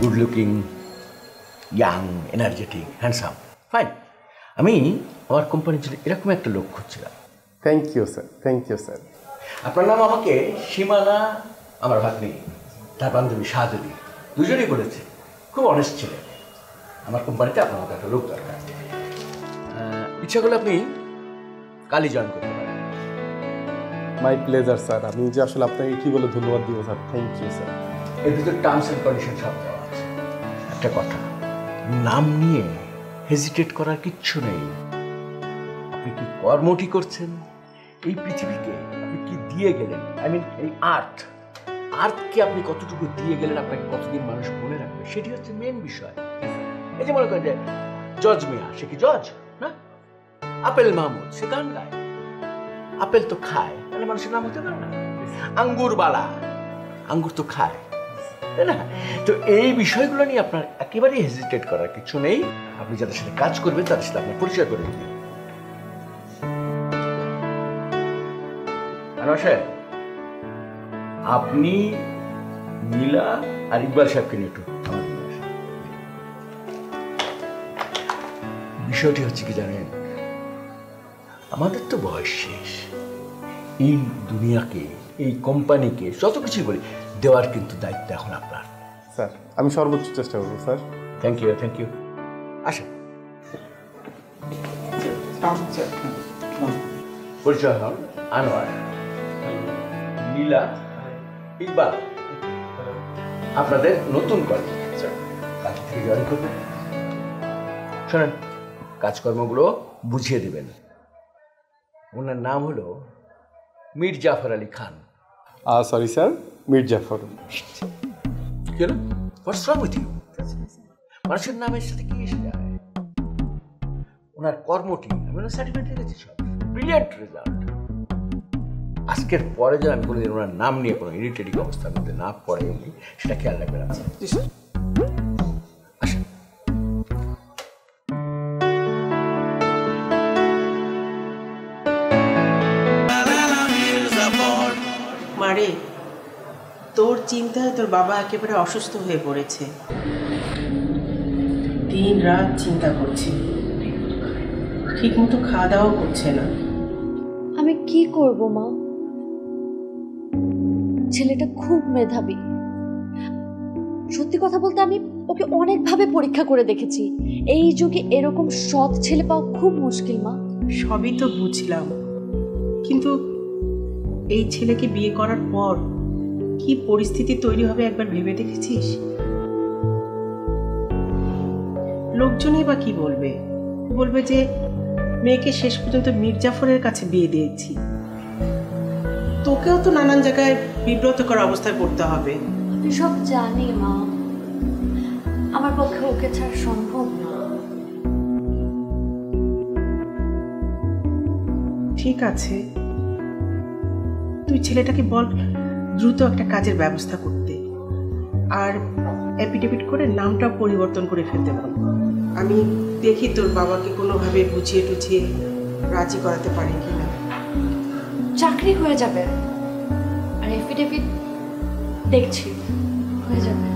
Good looking, young, energetic, handsome, fine. আমি আমার কোম্পানির জন্য এরকম একটা লোক খুঁজছিলাম। Thank you sir, thank you sir. আপনার নাম আমাকে সীমানা, আমার ভাগ্নি, তার বান্ধবী সাদুলি দুজনেই বলেছে খুব অনেস্ট ছিলেন। আমার কোম্পানিতে আপনার মতো একটা লোক দরকার। ইচ্ছা করলে আপনি কালই জয়েন করতে পারেন। My pleasure sir. আমি যে আসলে আপনাকে কী বলে ধন্যবাদ দিব স্যার। Thank you sir. এর ভিতরে টার্মস অ্যান্ড কন্ডিশন সব দেওয়া আছে। একটা কথা, নাম নিয়ে হেজিটেট করার কিচ্ছু নেই। আপনি কি কর্মটি করছেন, এই পৃথিবীকে আপনি কি দিয়ে গেলেন, আই মিন এই আর্থকে আপনি কতটুকু দিয়ে গেলেন, আপনাকে কতদিন মানুষ মনে রাখবে, সেটি হচ্ছে মেন বিষয়। এই যে মনে করেন যে জজ মিয়া, সে কি জজ না? আপেল মাহমুদ, সে গান গায়, আপেল তো খায়, তাহলে মানুষের নাম হতে পারে না? আঙ্গুর বালা, আঙ্গুর তো খায়, তাই না? তো এই বিষয়গুলো নিয়ে আপনার একেবারেই হেজিটেট করার কিছু নেই। আপনি যাদের সাথে কাজ করবেন তাদের সাথে আপনার পরিচয় করে দিন। আপনি নীলা আর ইকবাল সাহেবকে নিয়ে একটু আমার রুমে আসুন। বিষয়টি হচ্ছে কি জানেন, আমাদের তো বয়স শেষ। এই দুনিয়াকে, এই কোম্পানিকে যত কিছুই বলি দেওয়ার কিন্তু দায়িত্ব এখন আপনার। স্যার আমি সর্বোচ্চ চেষ্টা করবো sir. Thank you, thank you. আসেন, পরিচয় হন আনোয়ার, নীলা, ইকবাল, আপনাদের নতুন কলিগ, কাজ থেকে জয়েন করবেন। শোনেন, কাজকর্মগুলো বুঝিয়ে দিবেন। ওনার নাম হলো মীর জাফর আলী খান। Sorry sir, Mir Jafar. কেন? What's wrong with you? মানুষের নামের সাথে কি এসে যায়? ওনার কর্মটি আমি ওনার সার্টিফিকেট রেখেছি, সব ব্রিলিয়ান্ট রেজাল্ট। আজকের পরে যেন আমি কোনোদিন ওনার নাম নিয়ে কোনো ইরিটেটিং অবস্থার মধ্যে না পড়ে, উনি সেটা খেয়াল রাখবেন। আসেন। মারে, তোর চিন্তায় তোর বাবা একেবারে অসুস্থ হয়ে পড়েছে। দিন রাত চিন্তা করছে, ঠিক মতো খাওয়া দাওয়া করছে না। আমি কি করব মা? ছেলেটা খুব মেধাবী। সত্যি কথা বলতে আমি ওকে অনেকভাবে পরীক্ষা করে দেখেছি। এই যুগে এরকম সৎ ছেলে পাওয়া খুব মুশকিল মা। সবই তো বুঝলাম, কিন্তু এই ছেলেকে বিয়ে করার পর কি পরিস্থিতি তৈরি হবে একবার ভেবে দেখেছিস? লোকজনই বা কি বলবে? বলবে যে মেয়েকে শেষ পর্যন্ত মীর জাফরের কাছে বিয়ে দিয়েছি। তোকেও তো নানান জায়গায় বিব্রতকর অবস্থায় পড়তে হবে। আমি সব জানি মা, আমার পক্ষে ওকে ছাড়া সম্ভব না। ঠিক আছে, তুই ছেলেটাকে বল দ্রুত একটা কাজের ব্যবস্থা করতে, আর অ্যাফিডেভিট করে নামটা পরিবর্তন করে ফেলতে বল। আমি দেখি তোর বাবাকে কোনোভাবে বুঝিয়ে টুঝিয়ে রাজি করাতে পারি কিনা। চাকরি হয়ে যাবে, আর এফিডেভিট দেখছি হয়ে যাবে।